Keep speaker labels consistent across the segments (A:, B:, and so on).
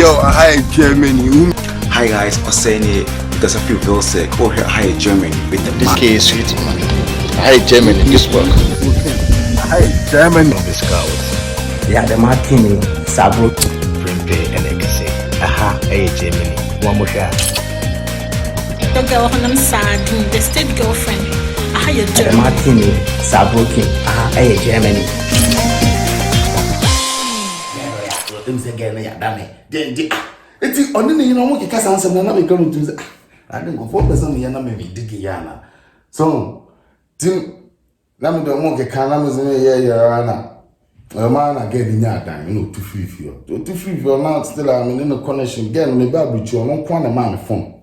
A: Yo, hi Germany.
B: Hi guys, Oseni, because I feel real sick. Oh, here, hi Germany with the
C: This case sweet man. Hi Germany, this work.
A: Hi Germany.
C: This cows.
D: Yeah, the martini, Sabro.
C: Printe and Ekase. Aha, hey Germany. One more shot.
E: Your girl, I'm sad. The state girlfriend. Aha, your
D: The
E: German.
D: martini, Sabro King. Hey, Germany.
F: Eti oni ni na mo kika sanse na me kan tu se ah ade go for person ya na me digi ya na so tin na me do mo kika na me se ye na o ma na get ni adan no tu fifi o na still am in the connection again me ba buchi o no kwa na ma me phone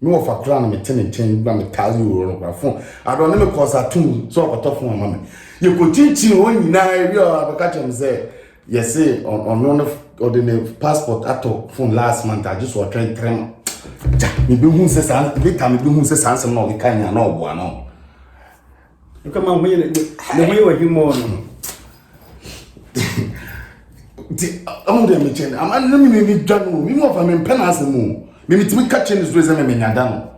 F: me wo fa kra na me ten ba me tazi wo no kwa phone ado ne me cause atum so okoto phone ma me ye ko chichi o nyina ri o abaka chem say yes on one of the passport ato phone last month I just was trying me be hu se san be ka me be hu se san sem no ka nya na obo ano
G: you come on me the way we more
F: the am dey me chen am na me dwan me mo fa me pen asem me timi ka chen so ze me nya dan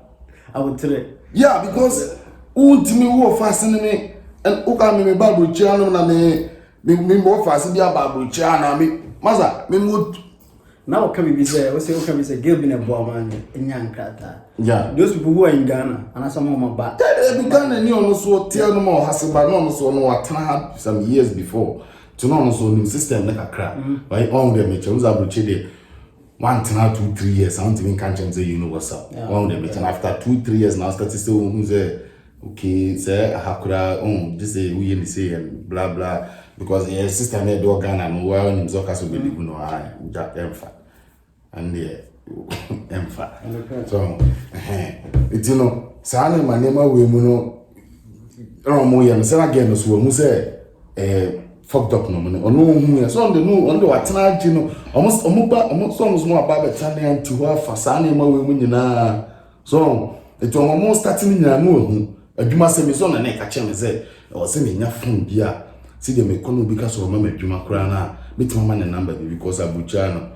G: I would tell it.
F: Yeah, because ultimi wo fa sen me and o ka me ba bro chi anu na me mo fa se dia ba bro chi ana me maza me mo
G: now come be say we say come be say girl be na boy man enyan krata.
F: Yeah,
G: those people who are in Ghana and some of my back.
F: the Ghana ni ono so tell no more hasiba no so no atana some years before to no so new system na kakra right on them me choose abrochi dey 1 2 3 years I don't even can't say you know what's up on them after 2 3 years now start to say who say okay say hakura this is we need say and blah blah because the system here do Ghana no well in zoka so be no that emfa and the emfa so it you know say na manema we mu no mo ye no say again so mu say fucked up no no hu ya so on the watena agi no almost so aba beta na anti ho afa sa na ma we mu nyina so it almost starting nyina no hu adwuma se me so na na ka che me say o se me nya phone bia see them economy bi ka so mama adwuma kra na metima ma na number bi because abucha no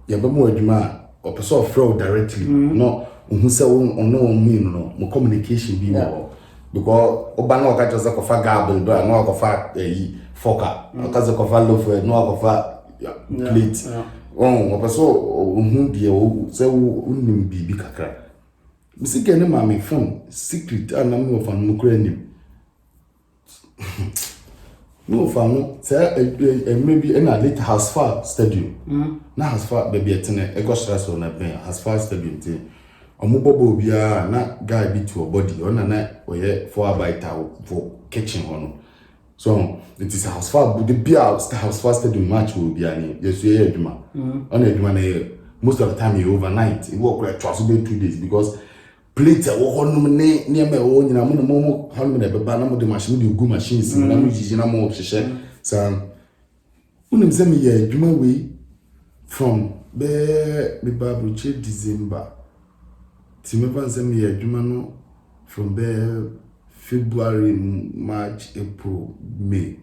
F: ya ba mu adwuma o person fraud directly no hu se ono mean no mo communication bi mo because oba na o ka just ko fa gable do na o ko fa foka o ka ko fa loaf no o ko fa plate o person hu die o se unim bi kakra misike ne ma me phone secret anam of an mukra nim no famo say maybe in a late house far stadium na house far baby etene e go stress on na ben house far stadium te omubobo bia na guy be to body ona na oye for abaita for kitchen hono so it is house far the bia house far stadium match will be ani yesu ye adwuma ona adwuma na most of the time you overnight it work like 2 days because plate wo honum ne me wo nyina mo honum na beba na mo de machine de gu machines na mo jiji na mo hwehwe sa unim se me ye adwuma we from be babruche December ti me ban se me ye adwuma no from February March April May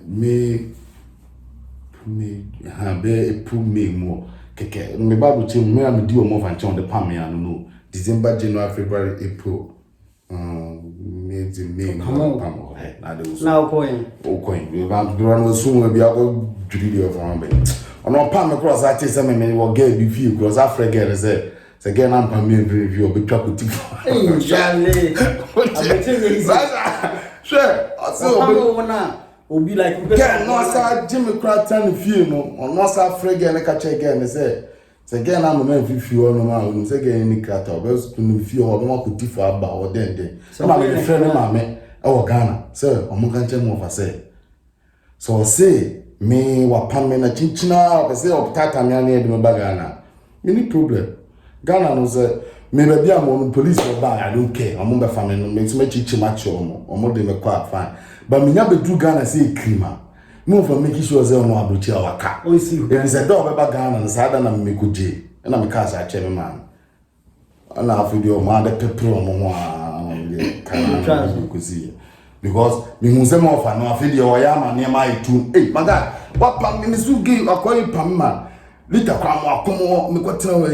F: May April May mo keke me babruche me am di o mo van chon de pam ya no December, January, February, April, May, pam.
G: Now coin.
F: We want to run soon. We are going to do it on me. On our palm across, I tell some men will get the view because I forget is it. So again, I'm coming review, but talk with you.
G: Hey, Charlie.
F: Sure.
G: So, will be like,
F: no, sir, Jimmy Cratton, if you know, or no, sir, Fregger, and I catch again, they say. So again, I'm a man if you no man, say again any cat or else to feel or no could differ about or then. So I'm a friend of mine, our Ghana, sir, or Mugancha Mova say. So say, me wa pamena chinchina, or say, or tata me near the Bagana. Any problem. Ghana knows maybe I'm on police or bag, I don't care. I'm on the family, makes me chichimacho or more than a quite fine. But me never do Ghana say crema. No for making sure they no abuchi awaka.
G: Oh, see.
F: If it's a dog about Ghana and sada na me kuje. And I'm a casa chairman man. And I feel your mother pepper on one because me must more for no feel your yama near my tune. Hey, my God, what pam me so give a call pam man. Later, come on, me got tell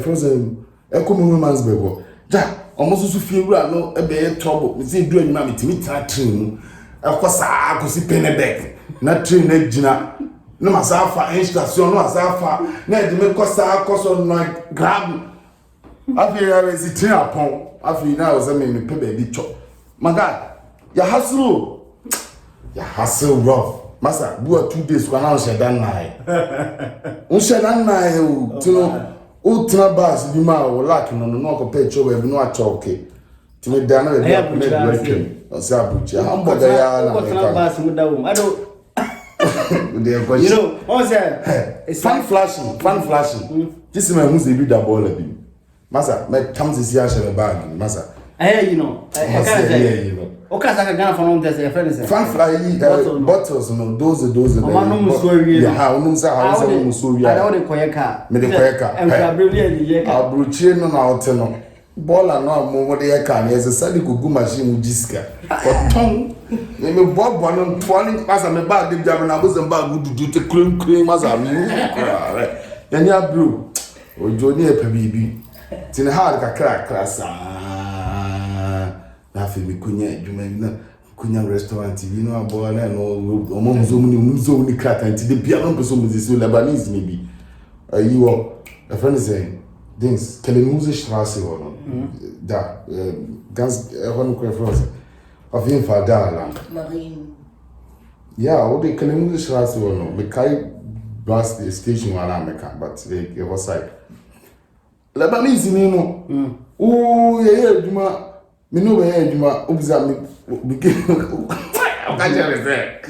F: frozen. Echo woman's baby. Ja, almost so feel no a bit trouble. Me say doing mammy to me train. Of course, I could see penny back. Not train that Gina. No masafa, station, no masafa. Ned me costa cost on my grab. I feel I was sitting upon. I feel now as I mean, me baby chop. My God, your hustle. Your hustle rough. Master, do 2 days when I share that night. Share that night, Ultra bus, be my lacking on the knock of petrol, we have no okay. To me, Dana, I have to make or Sabucha. Hamburger, I don't. You know, what's that? It's fun flashing. This is my who's the reader ball of him. Massa, my comes this year, shall bag, Massa.
G: You know, I can't say, you know. Okay, I can from their friends.
F: Fan fly bottles, no, those. Yeah, how no, I don't car. And I'll bruchin on our tenor. Ball and no more the can, as a sadly good machine with Jiska. But tongue, they may bob one on 20 as I'm a bag, the jam and I was a bag would do to cream as I'm then you blue. Or Johnny a baby. Tin hard a crack class. Nothing we couldn't restaurant, you know, a boy and all Mumzoni crack and the piano person is Lebanese, maybe. You are a friend is saying, Dings, Kelemuze Strasse or da ganz Frozen of him for Darland.
E: Marine.
F: Yeah, all the Kelemuze Strasse or no, the Kai bus the station while I'm but they was like Lebanese, you know. Oh, yeah, Juma. Me know where Juma observe me begin. I can't tell you that.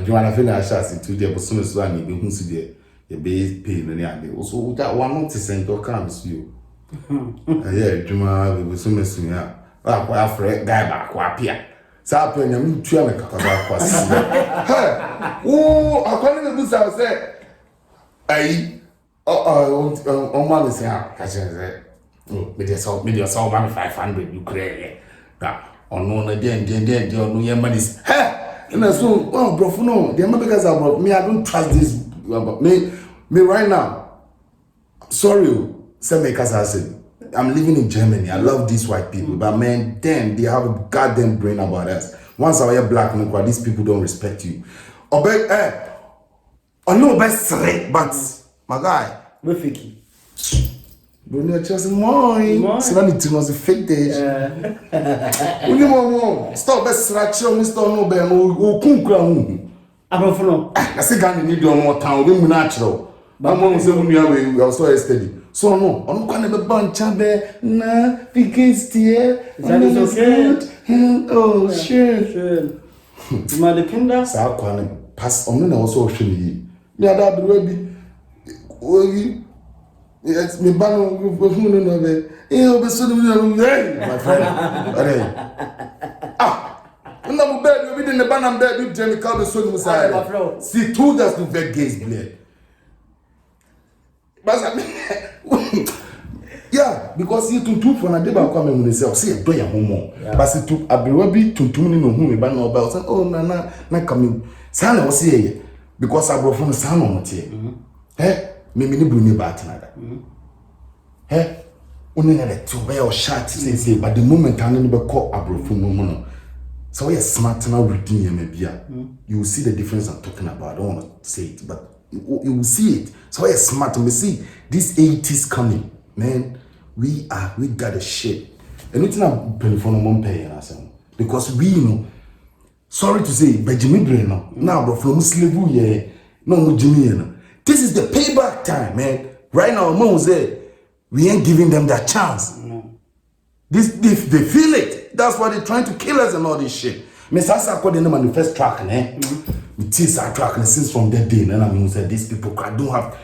F: Juma na feel I shall see today, but soon as I need to see the base pain and yeah, also that one not to send to come to you. Yeah, Juma we will soon as yeah. Ah, kwa friend guy back kwa pia. Sa pe nya mi tua me kakaba kwa si. Hey, oh, akwani me busa say ai on man say ah, ka say me dey so me 500 you create. That on no na den no ye money. Hey, na so oh bro no, dey ma because bro me I don't trust this me right now. Sorry, say me cause I said I'm living in Germany. I love these white people, but man, then they have a goddamn brain about us. Once I hear black, these people don't respect you. Or no best but my guy,
G: we fiki.
F: Bruno just moi. So that it was a fake day. Only more. Stop best scratch on Mr. No be no kunkra hu.
G: Abrofo.
F: I say Ghana need do more town, we natural. But mom say we are so steady. So no, on can be bunch be na because dear.
G: That is okay.
F: Oh, sure.
G: Ma the kinder.
F: Sa kwan pass on na also hwe ni. Me ada be bi. Oyi. Yes, me ban no be. Obe so my friend. No bed, we didn't ban am bed with Jamie Calder so no side. See two that's to vet gays blade. Yeah, because you to for na deba kwa me say say do ya homo. But see to abewa bi tuntum ni no hu me ba na oba say oh na come say na o say because abrofo no say no motie. Me ni bru ni ba tenada. Oni na le to be o shot say but the moment anu be call abrofo no no. So you're smart now reading your media. You will see the difference I'm talking about. I don't want to say it, but you will see it. So you're smart and we see this 80s coming. Man, we got a shit. And it's not penny for no one pay because we know. Sorry to say, Benjamin Brenner. Now, bro, from Muslim, yeah, no Jimmy. This is the payback time, man. Right now, Mom said we ain't giving them that chance. This they feel it. That's why they're trying to kill us and all this shit. Me sasa kwa the manifest track, me tease our track and since from that day, and I mean say these people don't have.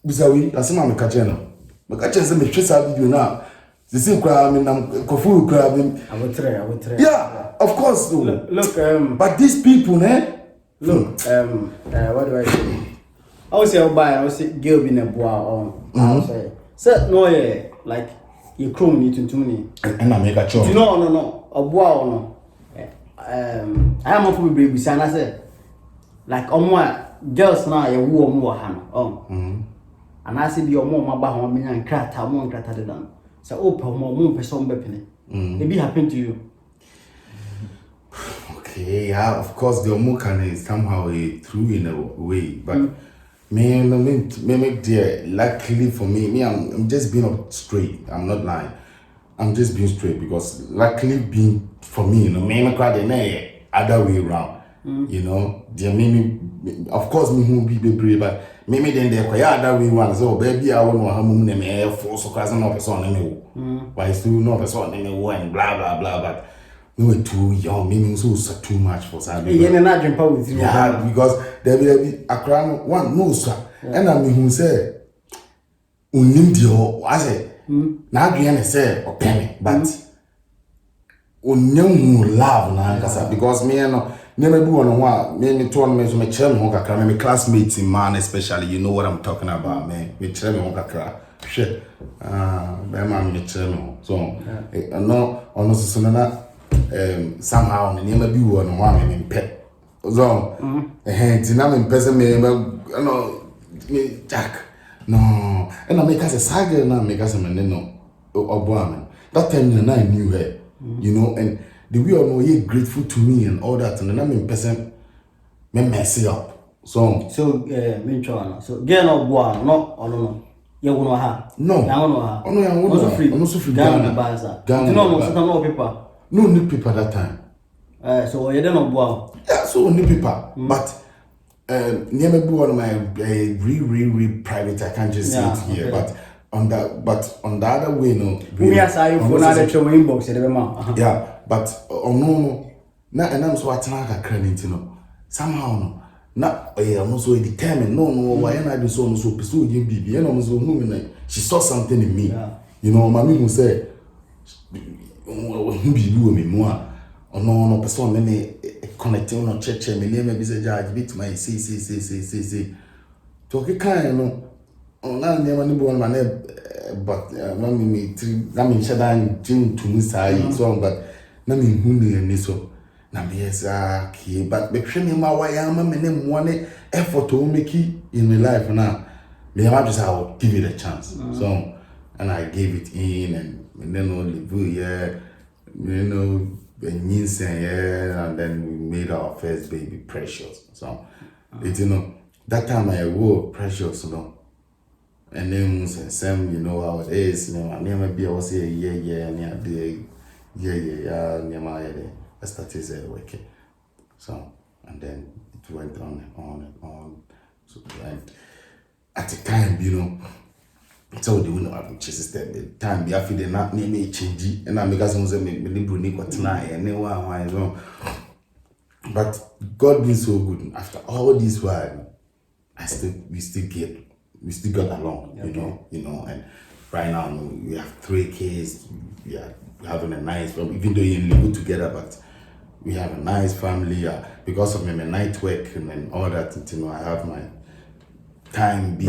F: Bisawi, that's my kachena. My kachena say me trace our video now. The same crowd, I mean, I'm kofu crowd.
G: I will try.
F: Yeah, of course.
G: Look,
F: but these people,
G: look, what do I say? I would say I would say girl being a boy on. I would say, so no, yeah, like. You chrome need to me.
F: And I make a choice.
G: No. A boy no. I am a baby son. I said, like, on what girls na ye wo mu ha no anase bi omo ma ba ho menya nkrata mo nkrata de dan so opa mo person be pene it be happen to you.
F: Okay, yeah, of course the omo can somehow through in a way, but me dear, luckily for me I'm just being up straight. I'm not lying. I'm just being straight because luckily being for me, you know, me crowd the other way around. You know, dear me, of course me who be brave, but me then they quite other way around. So baby, I want to have mum name air force so cause no person name why still no person name and blah blah blah, but we were too young, me so too much for Saturday.
G: Yeah, na jump out with you.
F: Yeah, because there be a crown one no sir. And I mean who say unim dio I say na adrian say or penny but unyam love na kasa because me no never be one one me to me me chere me kakra me classmates in man especially you know what I'm talking about man me chere me kakra shit be man me chere me so no ono so na somehow me never be one one me pet so tina me person me no me Jack no and I make us a saga na make us a man no oboaman that time I knew her you know and the way I know you grateful to me and all that and then I'm in person me mess up so
G: me try so get no boa no no you want ha
F: no
G: ya want ha
F: no ya want no so free
G: Ghana baza no so no paper
F: no need paper that time
G: so you don't know boa
F: yeah so need paper but near me one of my real private I can't just say it here okay. but on the other way no
G: we are sorry for na the inbox
F: yeah but no na and I'm so atana credit no somehow no na I'm so determined no why I do so pursue you baby and I'm so woman she saw something in me you know mommy who say who be you me more no person me connecting no church me name be say judge bit my see to ke kan no na name ni bo man but na me na me shadan jin to me sai so but na me hu ni so na me yes okay but be hwe me ma wa ya ma me ne mo ne effort to make in my life now me have just I'll give it a chance so and I gave it in and then only you know and then we made our first baby Precious so you know that time I wore Precious you know and then Sam you know how it is you know I never be able to say yeah and I started working so and then it went on and on so and at the time you know so the winner of the system the time be after the not name change and I make us say me bruni kwatna and why but God been so good after all this while we still got along you know and right now we have 3 kids we are having a nice family even though you live together but we have a nice family because of my night work and all that you know I have my time be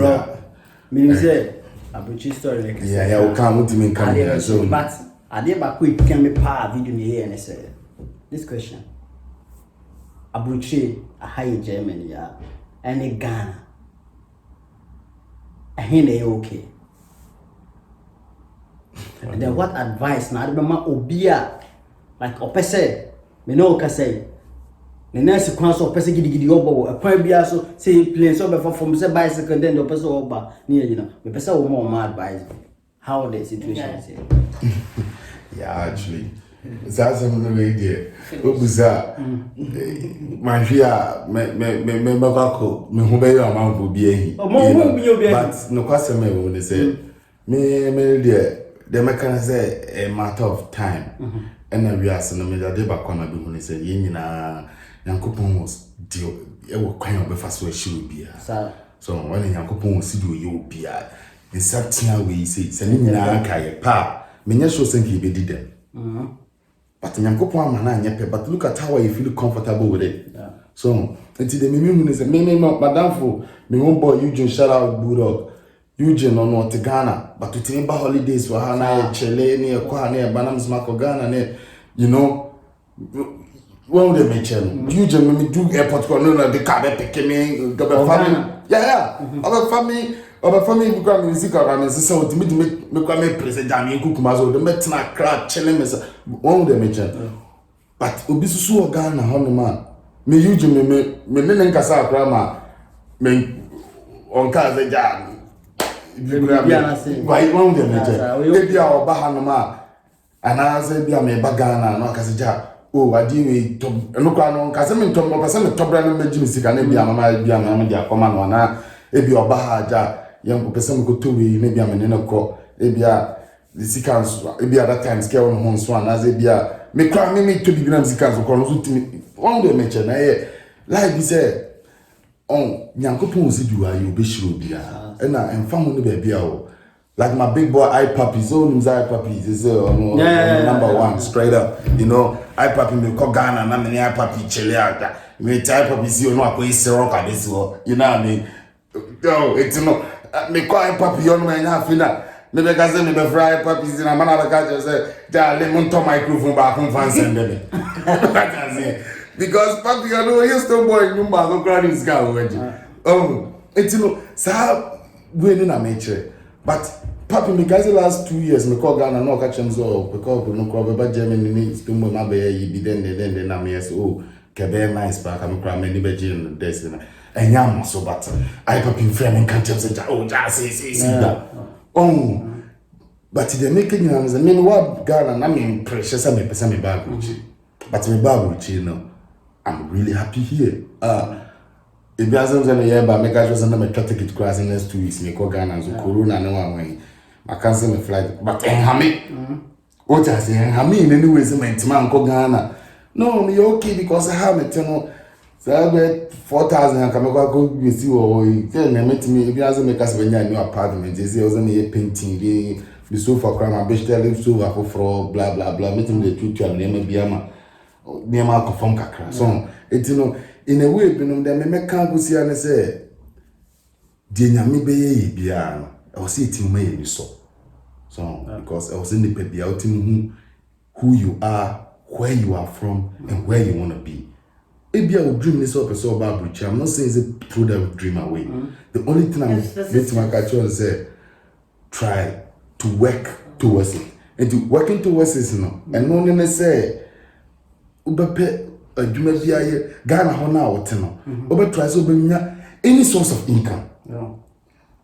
G: me say Abuchi story like
F: yeah we can't come here so
G: but I did back quick can me pa video me here and say this question Abuchi a high Germany and Ghana I hear they okay and then what advice na remember obia like opese me no ka say the next kwanso opese gidi obo akwan bia so say plane so be from say bicycle then the opese oba near you know me pese wo more advice how the situation is
F: yeah actually that's some way there obuza manhia me makako me hu be yo amanfo bi ehi but no kwase me wo dey say me the mekan say a matter of time and we are so me dey ba kwa na bi hu say ye nyina yankopon was dio e wo kwan obefa so ahiri bia so when yankopon was dio ye obia in certain way say ni nyina ka ye pa menye so senki be di dem but yankopon amana anyepe but look at how I feel comfortable with it so until the me say me madam for me home boy Eugene shout out Bulldog Eugene on North Ghana but to timba holidays for her na chele ni kwa na banam smako Ghana ne you know one day me chen you Germany do airport ko no the car be pick me go be family yeah Oba family because music around say ultimate me kwa me president me kukuma so the metina crack chele me one day me chen but obi susu oga na hono ma me use me ne nkasa akra ma me onka ze ja why one day me chen e bia oba hano ma ana ze bia me baga na no akase ja oh adi we to no kwa no nkase me to mo pese me to bra no meji misika na bia mama bia me dia koma no na e bia oba ha ja yanko pese me ko to we ne bia me ne ko e bia the sequence e bia that time scale on hon so na ze bia me kwa me to bi na sequence ko no so timi one day me che na e like bi say on yanko pon si du ayo be shiro bia e na emfa mo ne ba bia o like my big boy iPapi zone iPapi is number one straight up you know iPapi me ko Ghana na me iPapi chele ata me iPapi si no akoyi sero ka desi wo you know what I mean yo it's no me ko iPapi yo no me nya fina me be gaze me be fry iPapi si na mana ka je say ja le mon to microphone ba kun fan send me because Papi you know he still boy number go crowd is guy oh it's no sa we ni na me chere but Papi me guys the last 2 years me call Ghana no catch them so because no crowd be Germany ni still mo ma be yi bi then na me say oh kebe nice back am crowd me ni be jin this na enyam so but I Papi friend can tell say oh just say that oh but they make it you mean what Ghana na me precious me pesa me bag but me bag you know I'm really happy here if you ask them yeah but make us na me try to get cross in next 2 weeks me call Ghana so corona no one I cancel my flight but what I say in any way say my man call Ghana no me okay because I have me tell so I bet 4,000 and come go you see or tell me meet me if you ask me cause when you new apartment they say was me painting the sofa crime and best tell sofa for blah blah blah meet me the tutu and name be ama name ko form kakra so it you know in a way binom dem me kan go see and say die nyame be ye bia no I was eating me so because I was in the baby out who you are, where you are from and where you want to be. Maybe I would dream this up so about Bridge. I'm not saying it's throw that dream away. The only thing I'm going to my catch on is try to work towards it. And to working towards it, you know, and no one say Ubepe Juma Via Ghana Hona or Tenor. Ube tries to any source of income.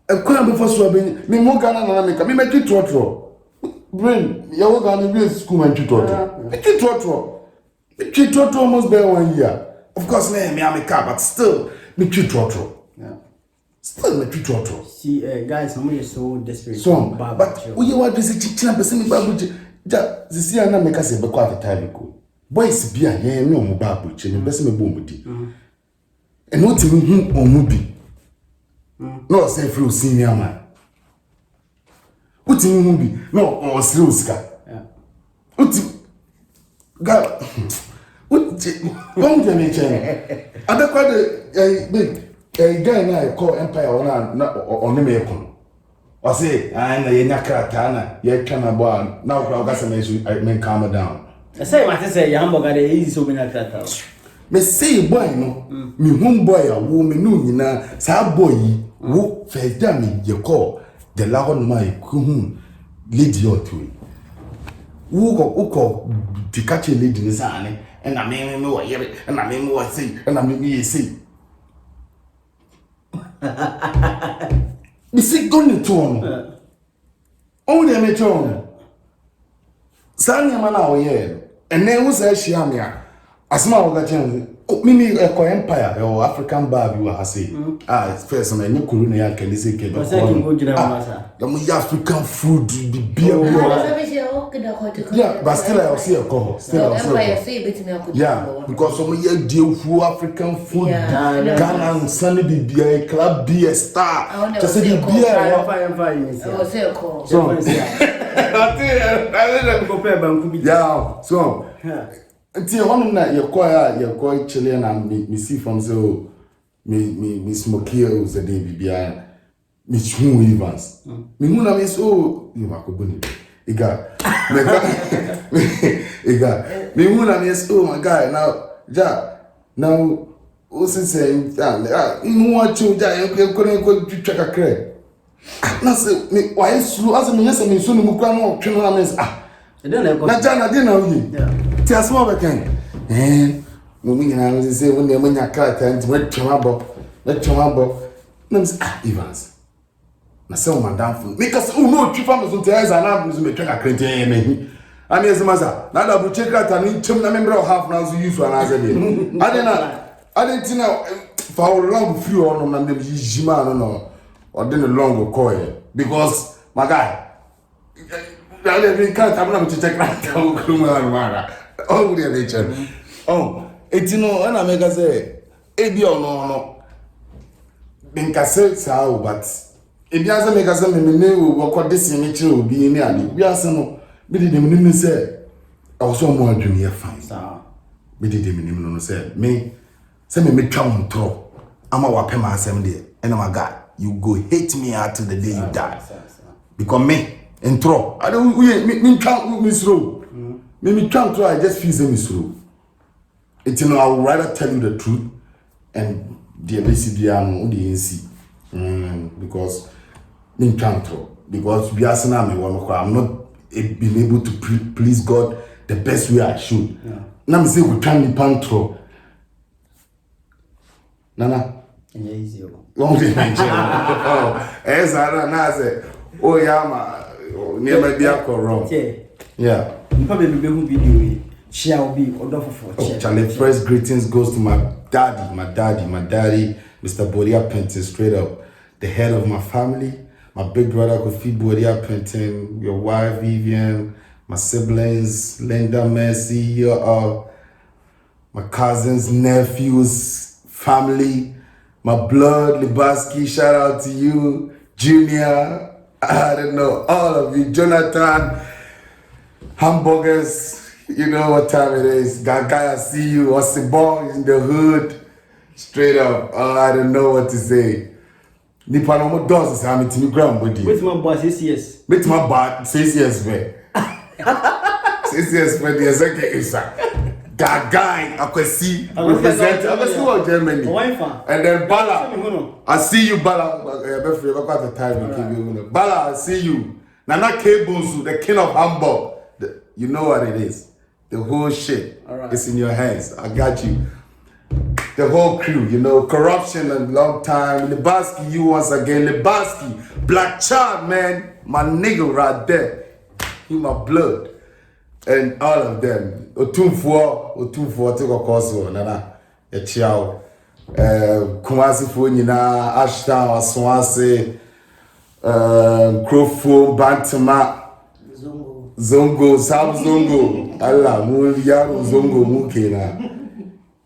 F: I couldn't be first rubbing me more Ghana and America. Me make it trotro. Brain, you're going to be school and trotro. Make it trotro almost by 1 year. Of course, me I'm a car, but still, me treat trotro. Still, me treat trotro.
G: See, guys, somebody is so desperate.
F: So, but we want to say chicken and person babu. Ja, this year na make us a beko at time go. Boys be a yeah me on babu. Me best me bomudi. And what you who on mubi. No say through senior man. What you mubi? No, or slow ska. What God. What don't you mention? Adequate big guy na call Empire on me ekon. I say I na yenya kratana ye kana boy now crowd gas me calm down.
G: I say what say your hamburger dey easy so many krata.
F: Me say boy no me home boy a wo me no nyina sa boy yi wo first time me ye call the la on my ku lady or two. Wo ko di catch lady ni sa ni and I me wo yere and I me wo say and I me say. Me see going to on. Only a metron. Sanya mana oye. And then was a shiamia. As my other chance. Mimi a empire or African bar you are say. It's first and new Kuruna can say the African food, the beer. Yeah, but still I will see a call. Still yeah, because some year deal for African food. Ghana and Sunny beer, club beer star. Just say the beer. Yeah, so. Until one night you're quite chilling and me see from so me smoky was a day behind me chum Evans. Me muna me so you are good. Ega me muna me so my guy now Ja, now, what's it saying? You want to die, you couldn't go to check a crack. Nase me why slow as me yes me so no mukra no twe no na
G: e dey na go
F: na jana dey na wi ti asma be kan mo mi na say when dem nya karata nti we twe abo na me Evans na say o madam fun me cause no twi fam so tell za na me twe ka krenti me hi ani ezima sa na da bu che karata ni chem na member half na so use na za dey adi na for long free on na dem jima no or then long call because my guy I didn't can't have to check that oh we are nature oh it's and I make us say ebi no bin ka say sao but ebi as make us me wo ko this me chire obi ni ade we as no be dey me say I was so more junior fine be dey me no say me twa montro ama wa pema asem dey and my guy you go hate me until the day you die. Because me, intro. I don't me can't miss row. Me can't try, I just feel the miss row. It's I would rather tell you the truth and the ABCD the NC. Because me can't try. Because we are saying I'm not being able to please God the best way I should. Now me say we can't be pantro. Nana.
G: Easy.
F: Long Nigeria. As I say, oh yeah, never be a wrong. Yeah.
G: Probably be video. Shall be order for
F: Charlie, first greetings goes to my daddy, Mr. Bodia Penton, straight up, the head of my family, my big brother Kofi Bodia Penton, your wife Vivian, my siblings, Linda, Mercy, my cousins, nephews, family. My blood, Libaski, shout out to you, Junior, I don't know, all of you, Jonathan, hamburgers, you know what time it is, Gaga, I see you, Osibon in the hood, straight up, I don't know what to say. Nipa no mo does say I'm to ground body.
G: Wait my boss 6 years.
F: Wait my boss 6 years man. 6 years for the executive sir. Gagai, Akwesi, represent Akwesi Germany. And then Bala, I see you, Bala. The time Bala, I see you. Nana Kebusu, the king of Hamburg. You know what it is. The whole shit is in your hands. I got you. The whole crew, you know, corruption a long time. Libaski, you once again. Libaski, Black Child, man. My nigga right there. You my blood. And all of them. Otumfuo, take a course, Nana, a child. Kumasi Funina, Ashtown, Swansea, Crowfoot, Bantama, Zongo, South Zongo, Allah, Muliano, Zongo, Mukena.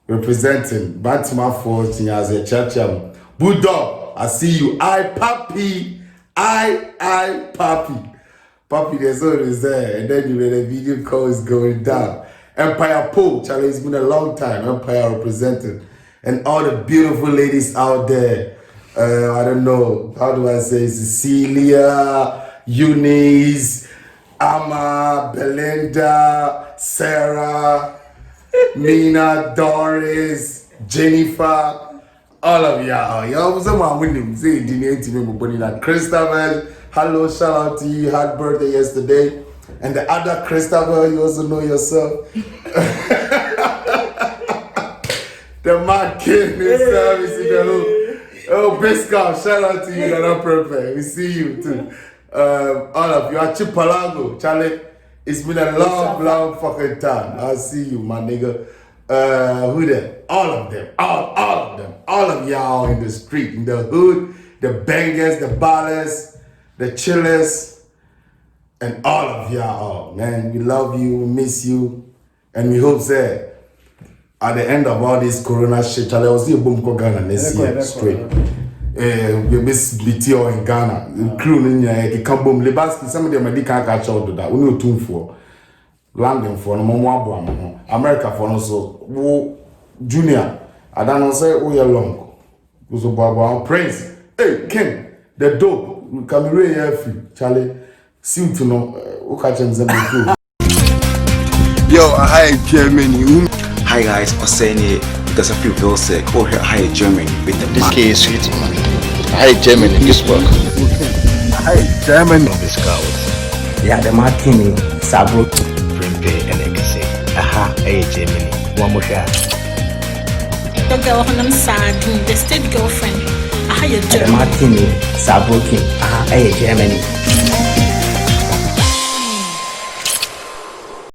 F: Representing Bantama for Tinyaze Chacham. Bulldog, I see you. I Papi. Papi, there's always there. And then you read a video call is going down. Empire Poe, Charlie, it's been a long time. Empire represented. And all the beautiful ladies out there. I don't know. How do I say? Cecilia, Eunice, Amma, Belinda, Sarah, Mina, Doris, Jennifer, all of y'all. Y'all was someone winning. Say, didn't me, but Christabel. Hello, shout out to you. Had birthday yesterday. And the other Christabel, you also know yourself. The man king himself is in the room. Oh, Biscoff, shout out to you. You're not perfect. We see you too. All of you. Archipelago, Charlie. It's been a long fucking time. I see you, my nigga. Who that? All of them. All of them. All of y'all in the street, in the hood, the bangers, the ballers, the chillers, and all of y'all. Man, we love you, we miss you, and we hope that at the end of all this corona shit, Charlie, I was here boom Ghana next year straight. We miss BTO in Ghana. The crew in here, can boom Libaski. Some of them I can't catch out to that. We know tune for London for no more America for no so Junior. I don't know say we are long. So Baba Prince. Hey Ken, the dope. Come here free. Charlie, see to know who catch them.
A: Yo, hi Germany.
B: Hi guys, Oseni, because of you Vilsek, or hi Germany with the
C: This
B: man.
C: kid is sweet, man. Hi, Germany, this work.
A: Hey, Germany.
C: No, this guy was
D: yɛade ma atene saa aborɔfo
C: Prempe and Ekese. Aha, hey, Germany. One more shot.
E: Don't go on them sad. The state girlfriend. I had your
D: yɛade ma
E: German.
D: atene saa aborɔfo aha ɛyɛ Germany